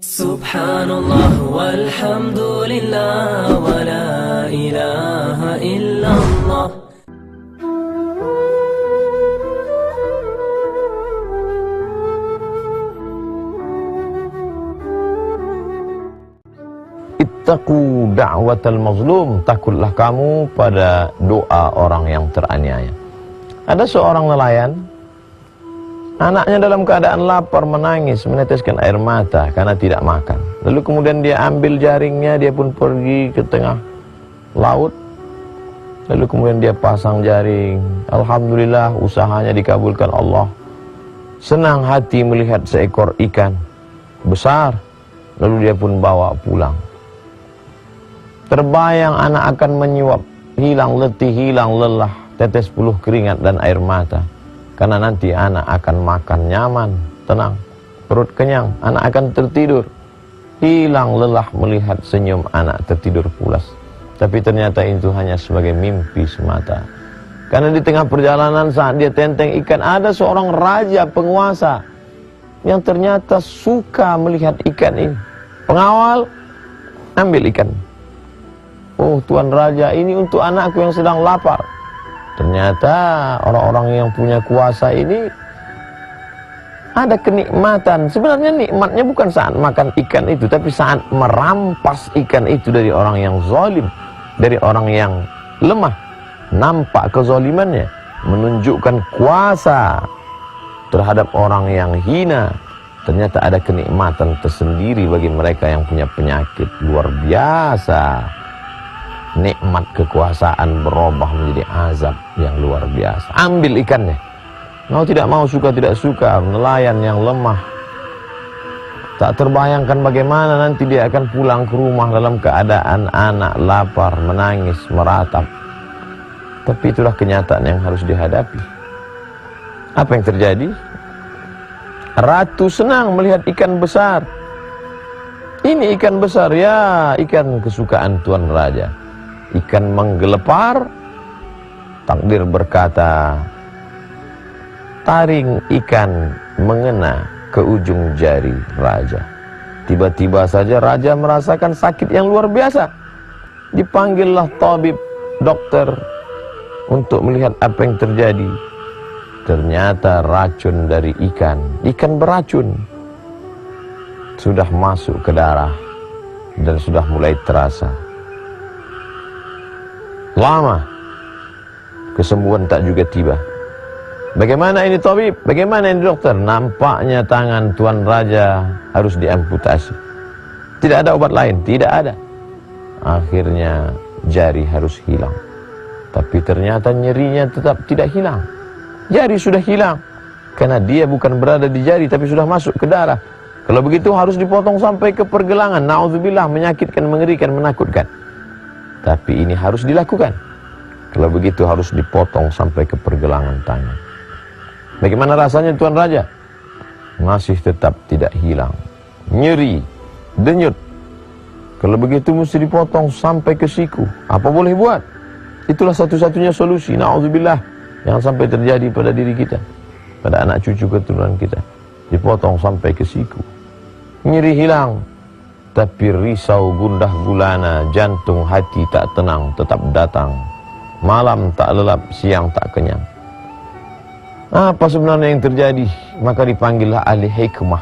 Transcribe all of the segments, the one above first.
Subhanallah walhamdulillah wa la ilaha illallah. Ittaqu da'watal mazlum, takutlah kamu pada doa orang yang teraniaya. Ada seorang nelayan, anaknya dalam keadaan lapar, menangis, meneteskan air mata karena tidak makan. Lalu kemudian dia ambil jaringnya, dia pun pergi ke tengah laut. Lalu kemudian dia pasang jaring. Alhamdulillah, usahanya dikabulkan Allah. Senang hati melihat seekor ikan besar. Lalu dia pun bawa pulang. Terbayang anak akan menyuap, hilang letih, hilang lelah, tetes puluh keringat dan air mata. Karena nanti anak akan makan nyaman, tenang, perut kenyang, anak akan tertidur. Hilang lelah melihat senyum anak tertidur pulas. Tapi ternyata itu hanya sebagai mimpi semata. Karena di tengah perjalanan saat dia tenteng ikan, ada seorang raja penguasa yang ternyata suka melihat ikan ini. Pengawal, ambil ikan. Oh, Tuan Raja, ini untuk anakku yang sedang lapar. Ternyata orang-orang yang punya kuasa ini ada kenikmatan. Sebenarnya nikmatnya bukan saat makan ikan itu, tapi saat merampas ikan itu dari orang yang zalim, dari orang yang lemah. Nampak kezalimannya, menunjukkan kuasa terhadap orang yang hina. Ternyata ada kenikmatan tersendiri bagi mereka yang punya penyakit luar biasa. Nikmat kekuasaan berubah menjadi azab yang luar biasa. Ambil ikannya. Mau tidak mau, suka tidak suka, nelayan yang lemah. Tak terbayangkan bagaimana nanti dia akan pulang ke rumah dalam keadaan anak lapar, menangis, meratap. Tapi itulah kenyataan yang harus dihadapi. Apa yang terjadi? Ratu senang melihat ikan besar. Ini ikan besar, ya, ikan kesukaan Tuan Raja. Ikan menggelepar, takdir berkata, taring ikan mengena ke ujung jari raja. Tiba-tiba saja raja merasakan sakit yang luar biasa. Dipanggillah tabib, dokter, untuk melihat apa yang terjadi. Ternyata racun dari ikan beracun, sudah masuk ke darah dan sudah mulai terasa. Lama kesembuhan tak juga tiba. Bagaimana ini tabib? Bagaimana ini dokter? Nampaknya tangan Tuan Raja harus diamputasi. Tidak ada obat lain, tidak ada. Akhirnya jari harus hilang. Tapi ternyata nyerinya tetap tidak hilang. Jari sudah hilang karena dia bukan berada di jari tapi sudah masuk ke darah. Kalau begitu harus dipotong sampai ke pergelangan. Nauzubillah, menyakitkan, mengerikan, menakutkan. Tapi ini harus dilakukan. Kalau begitu harus dipotong sampai ke pergelangan tangan. Bagaimana rasanya Tuan Raja? Masih tetap tidak hilang. Nyeri, denyut. Kalau begitu mesti dipotong sampai ke siku. Apa boleh buat? Itulah satu-satunya solusi. Nauzubillah, jangan sampai terjadi pada diri kita, pada anak cucu keturunan kita. Dipotong sampai ke siku. Nyeri hilang. Tapi risau, gundah gulana, jantung, hati tak tenang, tetap datang. Malam tak lelap, siang tak kenyang. Apa sebenarnya yang terjadi? Maka dipanggillah ahli hikmah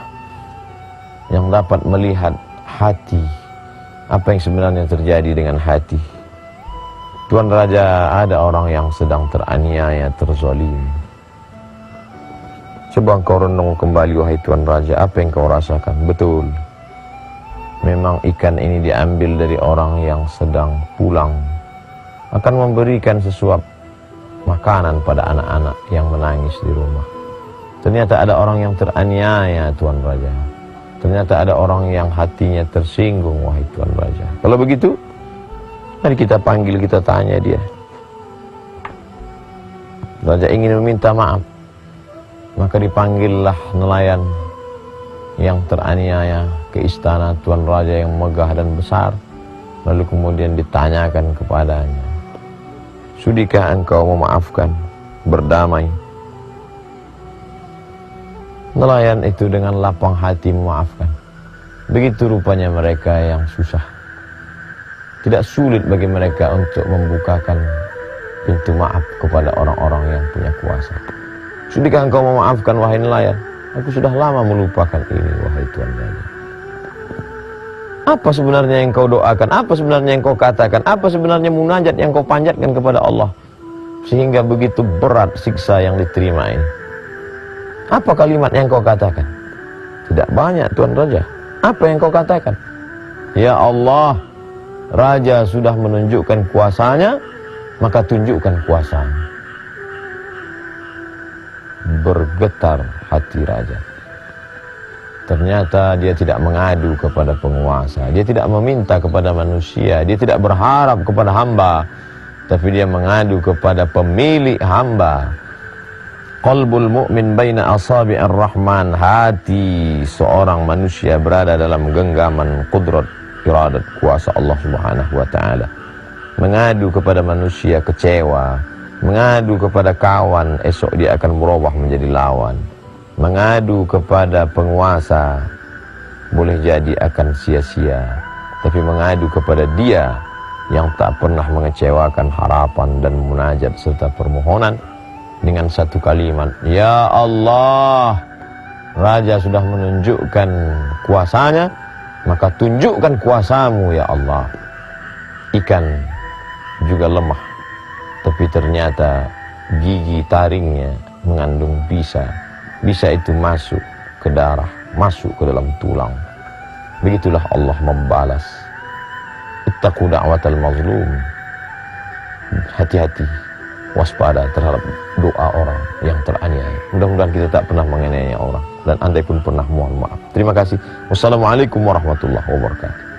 yang dapat melihat hati. Apa yang sebenarnya terjadi dengan hati? Tuan Raja, ada orang yang sedang teraniaya, terzalim. Coba kau renung kembali, wahai Tuan Raja, apa yang kau rasakan? Betul, memang ikan ini diambil dari orang yang sedang pulang, akan memberikan sesuap makanan pada anak-anak yang menangis di rumah. Ternyata ada orang yang teraniaya, Tuan Raja. Ternyata ada orang yang hatinya tersinggung, wahai Tuan Raja. Kalau begitu, mari kita panggil, kita tanya dia. Raja ingin meminta maaf. Maka dipanggillah nelayan yang teraniaya ke istana Tuan Raja yang megah dan besar. Lalu kemudian ditanyakan kepadanya, sudikah engkau memaafkan, berdamai? Nelayan itu dengan lapang hati memaafkan. Begitu rupanya mereka yang susah. Tidak sulit bagi mereka untuk membukakan pintu maaf kepada orang-orang yang punya kuasa. Sudahkah engkau memaafkan wahai nelayan? Aku sudah lama melupakan ini wahai Tuan Raja. Apa sebenarnya yang kau doakan? Apa sebenarnya yang kau katakan? Apa sebenarnya munajat yang kau panjatkan kepada Allah? Sehingga begitu berat siksa yang diterima ini. Apa kalimat yang kau katakan? Tidak banyak Tuan Raja. Apa yang kau katakan? Ya Allah, Raja sudah menunjukkan kuasanya, maka tunjukkan kuasamu. Bergetar hati raja. Ternyata dia tidak mengadu kepada penguasa, dia tidak meminta kepada manusia, dia tidak berharap kepada hamba, tapi dia mengadu kepada pemilik hamba. Qalbul mu'min baina asabi'ir rahman, hati seorang manusia berada dalam genggaman qudrat iradat kuasa Allah Subhanahu wa taala. Mengadu kepada manusia kecewa, mengadu kepada kawan esok dia akan berubah menjadi lawan, mengadu kepada penguasa boleh jadi akan sia-sia, tapi mengadu kepada dia yang tak pernah mengecewakan harapan dan munajat serta permohonan dengan satu kalimat, ya Allah, Raja sudah menunjukkan kuasanya, maka tunjukkan kuasamu ya Allah. Ikan juga lemah, tapi ternyata gigi taringnya mengandung bisa. Bisa itu masuk ke darah, masuk ke dalam tulang. Begitulah Allah membalas. Ittaqu da'watal mazlum. Hati-hati, waspada terhadap doa orang yang teraniaya. Mudah-mudahan kita tak pernah menganiaya orang, dan andai pun pernah, mohon maaf. Terima kasih. Wassalamualaikum warahmatullahi wabarakatuh.